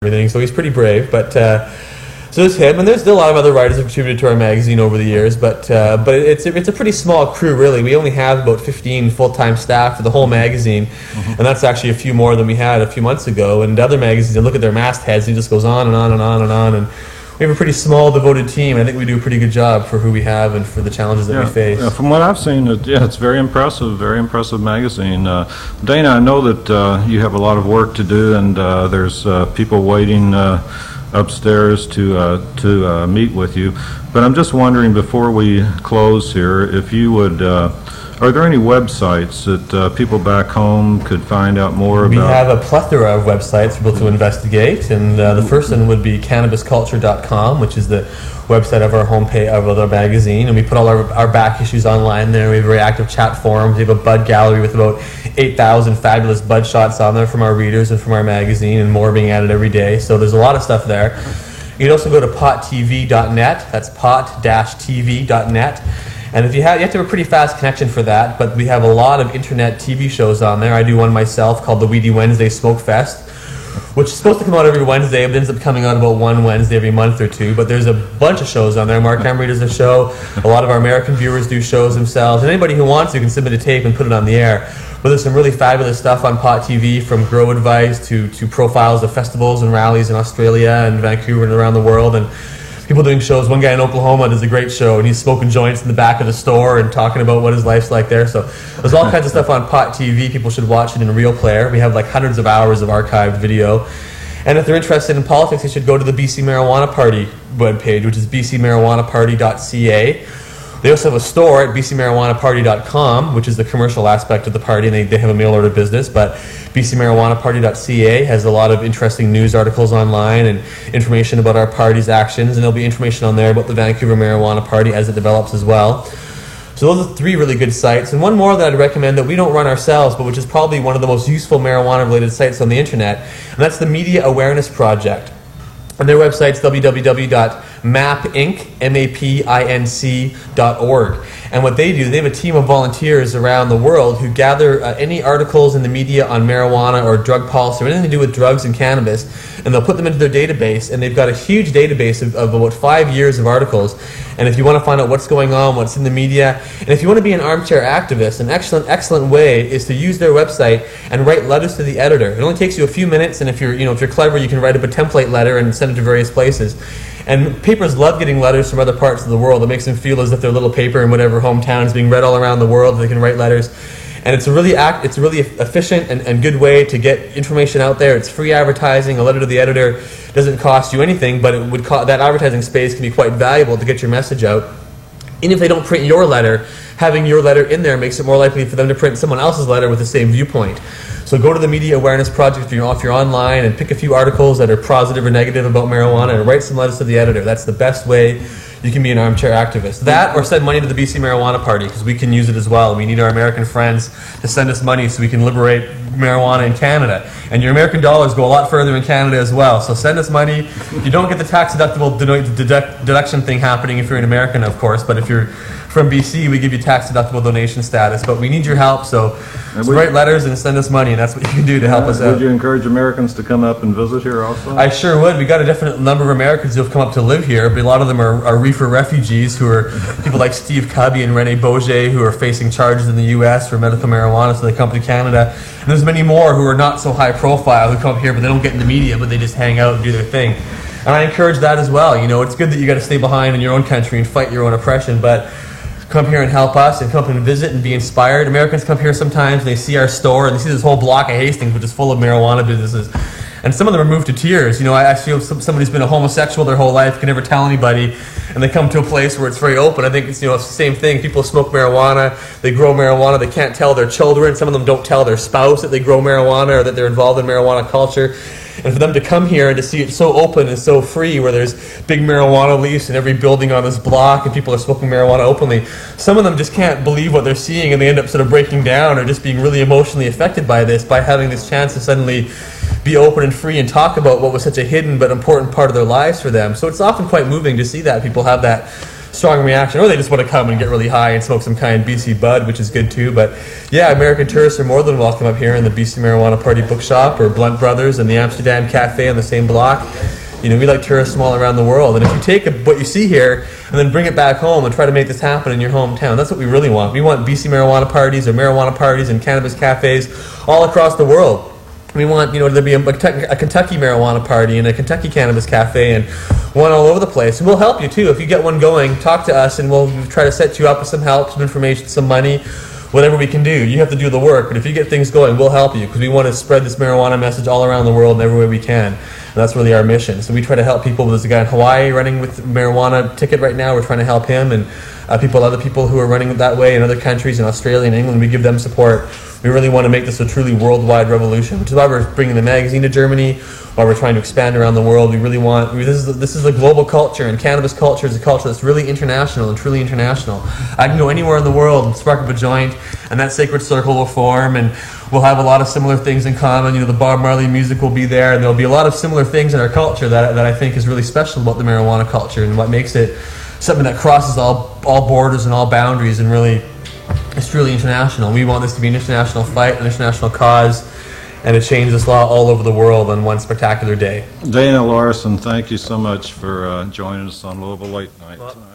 everything, so he's pretty brave. But so there's him, and there's still a lot of other writers who contributed to our magazine over the years. But it's a pretty small crew, really. We only have about 15 full-time staff for the whole magazine, and that's actually a few more than we had a few months ago. And other magazines, you look at their mastheads, and it just goes on and on and on and on. And we have a pretty small, devoted team. I think we do a pretty good job for who we have and for the challenges that we face. Yeah, from what I've seen, it's very impressive magazine. Dana, I know that you have a lot of work to do, and there's people waiting upstairs to meet with you. But I'm just wondering, before we close here, if you would, are there any websites that people back home could find out more about? We have a plethora of websites for people to investigate, and the first one would be cannabisculture.com, which is the website of our homepage of our magazine, and we put all our back issues online there. We have very active chat forums. We have a bud gallery with about 8,000 fabulous bud shots on there from our readers and from our magazine, and more being added every day. So there's a lot of stuff there. You can also go to pottv.net. That's pot-tv.net. And if you have to have a pretty fast connection for that, but we have a lot of internet TV shows on there. I do one myself called the Weedy Wednesday Smoke Fest, which is supposed to come out every Wednesday, but ends up coming out about one Wednesday every month or two. But there's a bunch of shows on there. Mark Emery does a show. A lot of our American viewers do shows themselves. And anybody who wants to can submit a tape and put it on the air. But there's some really fabulous stuff on Pot TV, from grow advice to profiles of festivals and rallies in Australia and Vancouver and around the world. And people doing shows. One guy in Oklahoma does a great show, and he's smoking joints in the back of the store and talking about what his life's like there. So there's all kinds of stuff on Pot TV. People should watch it in Real Player. We have like hundreds of hours of archived video. And if they're interested in politics, they should go to the BC Marijuana Party webpage, which is bcmarijuanaparty.ca. They also have a store at bcmarijuanaparty.com, which is the commercial aspect of the party, and they have a mail order business. But bcmarijuanaparty.ca has a lot of interesting news articles online and information about our party's actions, and there'll be information on there about the Vancouver Marijuana Party as it develops as well. So those are three really good sites. And one more that I'd recommend that we don't run ourselves, but which is probably one of the most useful marijuana-related sites on the internet, and that's the Media Awareness Project. And their website's www.mapinc.org. And what they do, they have a team of volunteers around the world who gather any articles in the media on marijuana or drug policy or anything to do with drugs and cannabis, and they'll put them into their database. And they've got a huge database of about 5 years of articles. And if you want to find out what's going on, what's in the media, and if you want to be an armchair activist, an excellent way is to use their website and write letters to the editor. It only takes you a few minutes, and if you're clever, you can write up a template letter and send it to various places. And papers love getting letters from other parts of the world. It makes them feel as if their little paper in whatever hometown is being read all around the world. They can write letters. And it's a really efficient and good way to get information out there. It's free advertising. A letter to the editor doesn't cost you anything, but it would that advertising space can be quite valuable to get your message out. Even if they don't print your letter, having your letter in there makes it more likely for them to print someone else's letter with the same viewpoint. So go to the Media Awareness Project if you're online and pick a few articles that are positive or negative about marijuana and write some letters to the editor. That's the best way you can be an armchair activist. That, or send money to the BC Marijuana Party, because we can use it as well. We need our American friends to send us money so we can liberate marijuana in Canada. And your American dollars go a lot further in Canada as well. So send us money. You don't get the tax-deductible deduction thing happening if you're an American, of course, but if you're from BC, we give you tax-deductible donation status. But we need your help, so write letters and send us money, and that's what you can do to help us out. Would you encourage Americans to come up and visit here also? I sure would. We got a definite number of Americans who have come up to live here, but a lot of them are reefer refugees who are people like Steve Cubby and Rene Boger, who are facing charges in the U.S. for medical marijuana, so they come to Canada. And there's many more who are not so high profile who come up here, but they don't get in the media, but they just hang out and do their thing. And I encourage that as well. It's good that you got to stay behind in your own country and fight your own oppression, but come here and help us and come and visit and be inspired. Americans come here sometimes and they see our store and they see this whole block of Hastings, which is full of marijuana businesses. And some of them are moved to tears. I feel somebody's been a homosexual their whole life, can never tell anybody, and they come to a place where it's very open. I think it's the same thing. People smoke marijuana, they grow marijuana, they can't tell their children. Some of them don't tell their spouse that they grow marijuana or that they're involved in marijuana culture. And for them to come here and to see it so open and so free, where there's big marijuana leaves in every building on this block and people are smoking marijuana openly, some of them just can't believe what they're seeing, and they end up sort of breaking down or just being really emotionally affected by this, by having this chance to suddenly be open and free and talk about what was such a hidden but important part of their lives for them. So it's often quite moving to see that people have that strong reaction, or they just want to come and get really high and smoke some kind of BC bud, which is good too. But yeah, American tourists are more than welcome up here in the BC Marijuana Party Bookshop or Blunt Brothers and the Amsterdam Cafe on the same block. You know, we like tourists from all around the world, and if you take what you see here and then bring it back home and try to make this happen in your hometown, that's what we really want. We want BC marijuana parties or marijuana parties and cannabis cafes all across the world. We want, you know, there be a Kentucky marijuana party and a Kentucky cannabis cafe and one all over the place. And we'll help you too. If you get one going, talk to us and we'll try to set you up with some help, some information, some money, whatever we can do. You have to do the work, but if you get things going, we'll help you because we want to spread this marijuana message all around the world in every way we can. And that's really our mission. So we try to help people. There's a guy in Hawaii running with marijuana ticket right now. We're trying to help him and other people who are running that way in other countries, in Australia and England. We give them support. We really want to make this a truly worldwide revolution, which is why we're bringing the magazine to Germany, why we're trying to expand around the world. We really want, this is a global culture, and cannabis culture is a culture that's really international and truly international. I can go anywhere in the world and spark up a joint, and that sacred circle will form, and we'll have a lot of similar things in common. You know, the Bob Marley music will be there, and there'll be a lot of similar things in our culture that I think is really special about the marijuana culture and what makes it something that crosses all borders and all boundaries and really is truly international. We want this to be an international fight, an international cause, and to change this law all over the world on one spectacular day. Dana Larson, thank you so much for joining us on Louisville Late Night tonight.